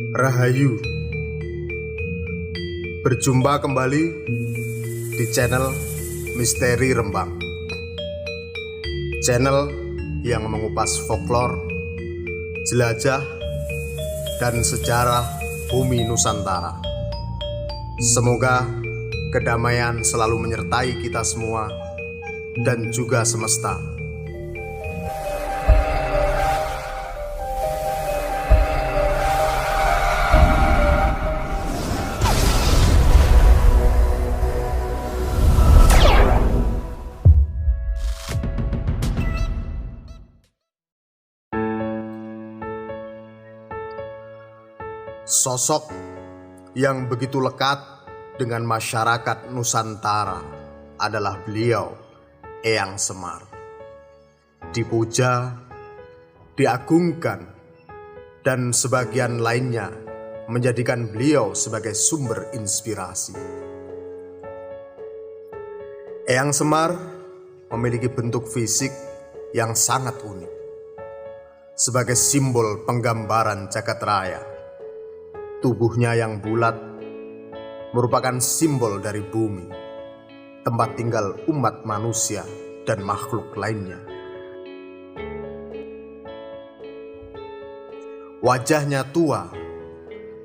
Rahayu. Berjumpa kembali di channel Misteri Rembang, channel yang mengupas folklore, jelajah, dan sejarah bumi Nusantara. Semoga kedamaian selalu menyertai kita semua dan juga semesta. Sosok yang begitu lekat dengan masyarakat Nusantara adalah beliau, Eyang Semar. Dipuja, diagungkan, dan sebagian lainnya menjadikan beliau sebagai sumber inspirasi. Eyang Semar memiliki bentuk fisik yang sangat unik. Sebagai simbol penggambaran jagat raya, tubuhnya yang bulat merupakan simbol dari bumi, tempat tinggal umat manusia dan makhluk lainnya. Wajahnya tua,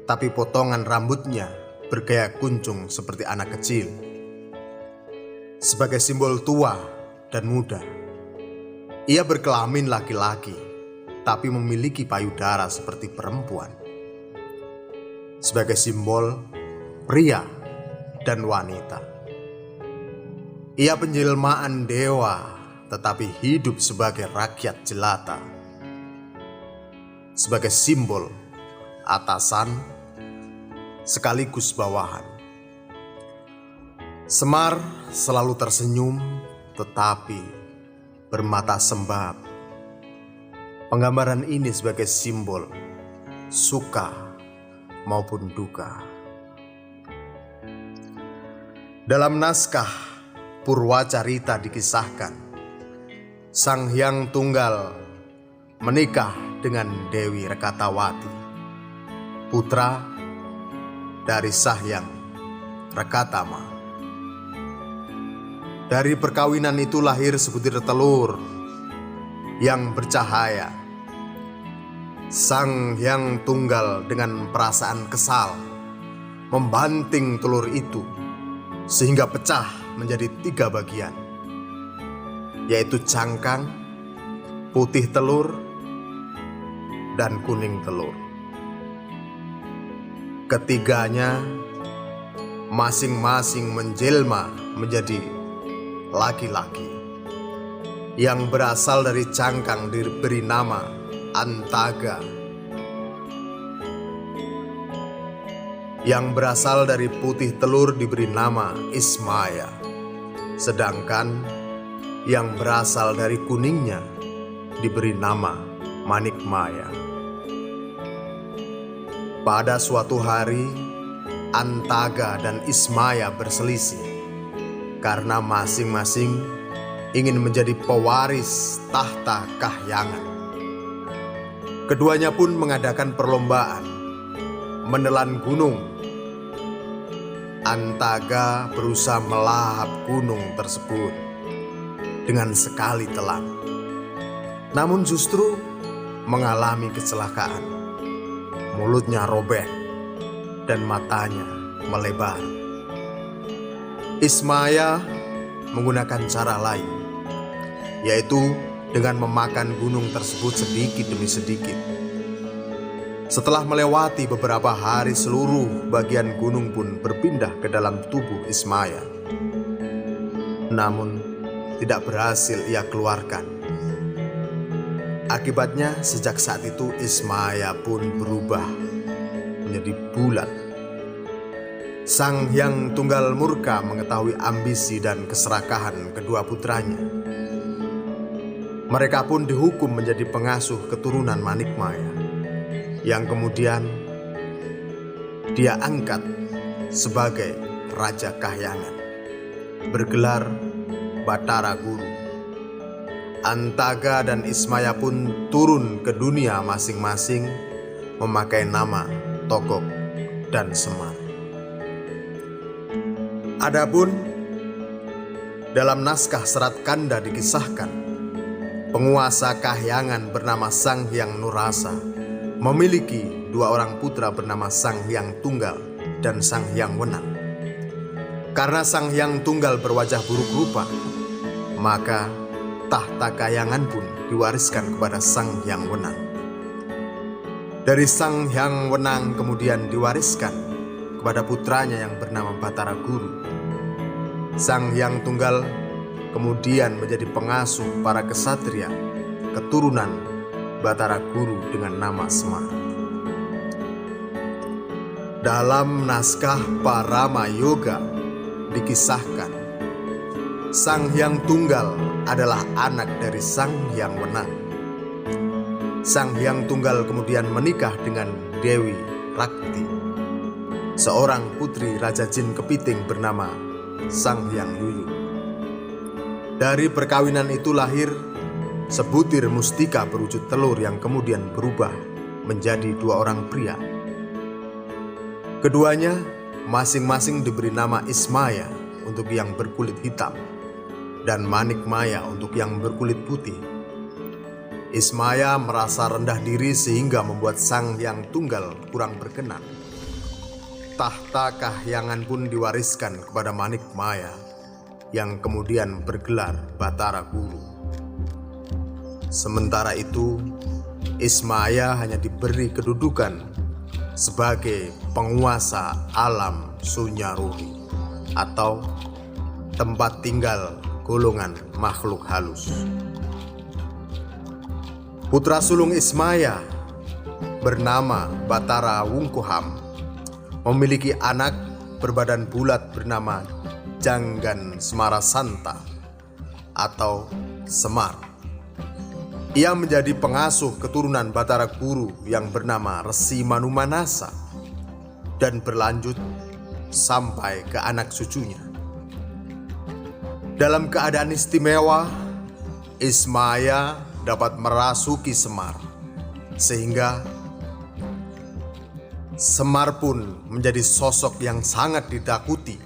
tapi potongan rambutnya bergaya kuncung seperti anak kecil. Sebagai simbol tua dan muda, ia berkelamin laki-laki, tapi memiliki payudara seperti perempuan. Sebagai simbol pria dan wanita, ia penjelmaan dewa tetapi hidup sebagai rakyat jelata. Sebagai simbol atasan sekaligus bawahan, Semar selalu tersenyum tetapi bermata sembab. Penggambaran ini sebagai simbol suka maupun duka. Dalam naskah Purwacarita dikisahkan, Sang Hyang Tunggal menikah dengan Dewi Rekatawati, putra dari Sahyang Rekatama. Dari perkawinan itu lahir sebutir telur yang bercahaya. Sang Hyang Tunggal dengan perasaan kesal membanting telur itu sehingga pecah menjadi 3 bagian, yaitu cangkang, putih telur, dan kuning telur. Ketiganya masing-masing menjelma menjadi laki-laki. Yang berasal dari cangkang diberi nama Antaga, yang berasal dari putih telur diberi nama Ismaya, sedangkan yang berasal dari kuningnya diberi nama Manikmaya. Pada suatu hari, Antaga dan Ismaya berselisih karena masing-masing ingin menjadi pewaris tahta kahyangan. Keduanya pun mengadakan perlombaan menelan gunung. Antaga berusaha melahap gunung tersebut dengan sekali telan, namun justru mengalami kecelakaan. Mulutnya robek dan matanya melebar. Ismaya menggunakan cara lain, yaitu dengan memakan gunung tersebut sedikit demi sedikit. Setelah melewati beberapa hari, seluruh bagian gunung pun berpindah ke dalam tubuh Ismaya. Namun tidak berhasil ia keluarkan. Akibatnya sejak saat itu Ismaya pun berubah menjadi bulat. Sang Hyang Tunggal murka mengetahui ambisi dan keserakahan kedua putranya. Mereka pun dihukum menjadi pengasuh keturunan Manikmaya, yang kemudian dia angkat sebagai Raja Kahyangan, bergelar Batara Guru. Antaga dan Ismaya pun turun ke dunia masing-masing memakai nama Togok, dan Semar. Adapun dalam naskah Serat Kanda dikisahkan, penguasa Kahyangan bernama Sang Hyang Nurasa memiliki 2 orang putra bernama Sang Hyang Tunggal dan Sang Hyang Wenang. Karena Sang Hyang Tunggal berwajah buruk rupa, maka tahta Kahyangan pun diwariskan kepada Sang Hyang Wenang. Dari Sang Hyang Wenang kemudian diwariskan kepada putranya yang bernama Batara Guru. Sang Hyang Tunggal kemudian menjadi pengasuh para kesatria keturunan Batara Guru dengan nama Semar. Dalam naskah Parama Yoga dikisahkan, Sang Hyang Tunggal adalah anak dari Sang Hyang Wenang. Sang Hyang Tunggal kemudian menikah dengan Dewi Rakti, seorang putri Raja Jin Kepiting bernama Sang Hyang Yuyu. Dari perkawinan itu lahir sebutir mustika berwujud telur yang kemudian berubah menjadi 2 orang pria. Keduanya masing-masing diberi nama Ismaya untuk yang berkulit hitam dan Manikmaya untuk yang berkulit putih. Ismaya merasa rendah diri sehingga membuat Sang Hyang Tunggal kurang berkenan. Tahta Kahyangan pun diwariskan kepada Manikmaya yang kemudian bergelar Batara Guru. Sementara itu, Ismaya hanya diberi kedudukan sebagai penguasa alam Sunyaruhi atau tempat tinggal golongan makhluk halus. Putra sulung Ismaya bernama Batara Wungkuham memiliki anak berbadan bulat bernama Janggan Semarasanta atau Semar. Ia menjadi pengasuh keturunan Batara Guru yang bernama Resi Manumanasa dan berlanjut sampai ke anak cucunya. Dalam keadaan istimewa, Ismaya dapat merasuki Semar, sehingga Semar pun menjadi sosok yang sangat ditakuti,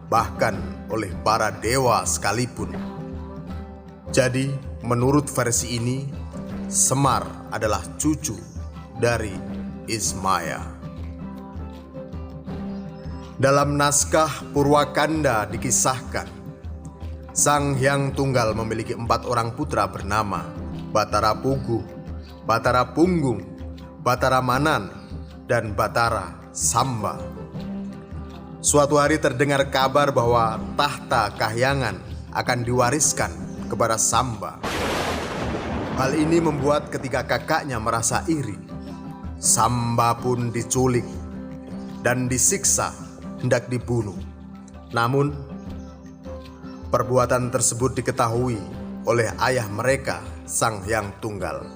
bahkan oleh para dewa sekalipun. Jadi, menurut versi ini, Semar adalah cucu dari Ismaya. Dalam naskah Purwakanda dikisahkan, Sang Hyang Tunggal memiliki 4 orang putra bernama Batara Puguh, Batara Punggung, Batara Manan, dan Batara Samba. Suatu hari terdengar kabar bahwa tahta Kahyangan akan diwariskan kepada Samba. Hal ini membuat ketiga kakaknya merasa iri. Samba pun diculik dan disiksa hendak dibunuh. Namun, perbuatan tersebut diketahui oleh ayah mereka, Sang Hyang Tunggal.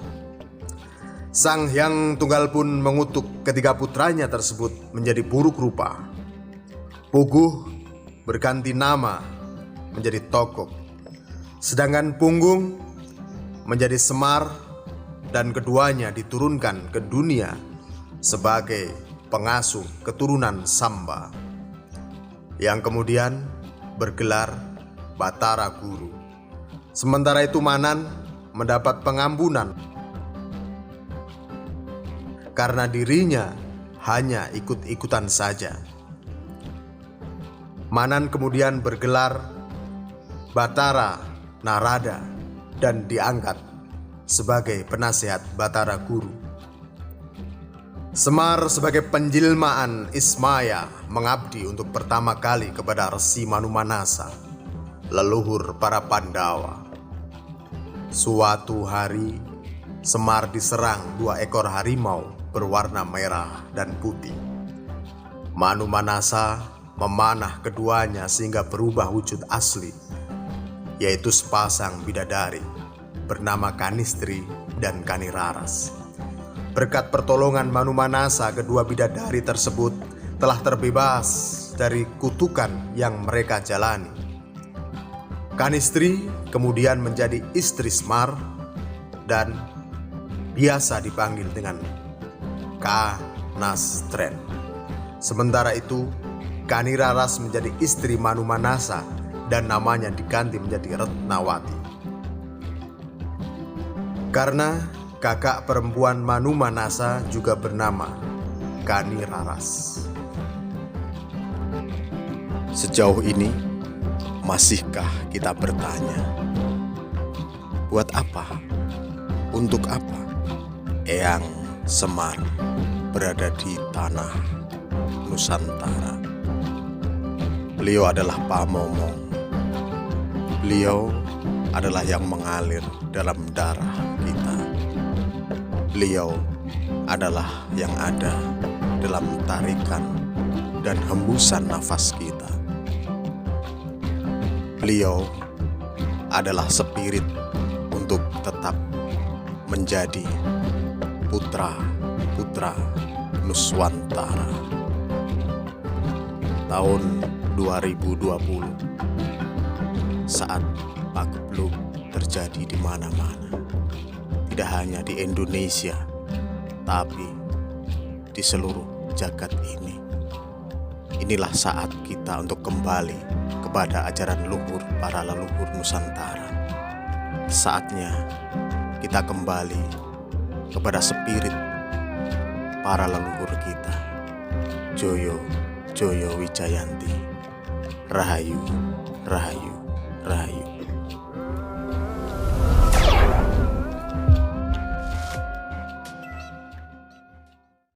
Sang Hyang Tunggal pun mengutuk ketiga putranya tersebut menjadi buruk rupa. Puguh berganti nama menjadi Togok, sedangkan Punggung menjadi Semar, dan keduanya diturunkan ke dunia sebagai pengasuh keturunan Samba, yang kemudian bergelar Batara Guru. Sementara itu Manan mendapat pengampunan karena dirinya hanya ikut-ikutan saja. Manan kemudian bergelar Batara Narada dan diangkat sebagai penasehat Batara Guru. Semar sebagai penjelmaan Ismaya mengabdi untuk pertama kali kepada Resi Manumanasa, leluhur para Pandawa. Suatu hari, Semar diserang 2 ekor harimau berwarna merah dan putih. Manumanasa memanah keduanya sehingga berubah wujud asli, yaitu sepasang bidadari bernama Kanistri dan Kaniraras. Berkat pertolongan Manumanasa, kedua bidadari tersebut telah terbebas dari kutukan yang mereka jalani. Kanistri kemudian menjadi istri Semar dan biasa dipanggil dengan Nastren. Sementara itu, Kaniraras menjadi istri Manu Manasa dan namanya diganti menjadi Retnawati. Karena kakak perempuan Manu Manasa juga bernama Kaniraras. Sejauh ini, masihkah kita bertanya, buat apa, untuk apa Eyang Semar berada di tanah Nusantara? Beliau adalah pamomong. Beliau adalah yang mengalir dalam darah kita. Beliau adalah yang ada dalam tarikan dan hembusan nafas kita. Beliau adalah spirit untuk tetap menjadi putra-putra Nuswantara. Tahun 2020, saat pagebluk terjadi di mana-mana, tidak hanya di Indonesia, tapi di seluruh jagat ini. Inilah saat kita untuk kembali kepada ajaran luhur para leluhur Nusantara. Saatnya kita kembali kepada spirit para leluhur kita. Joyo, Joyo Wijayanti. Rahayu, Rahayu, Rahayu.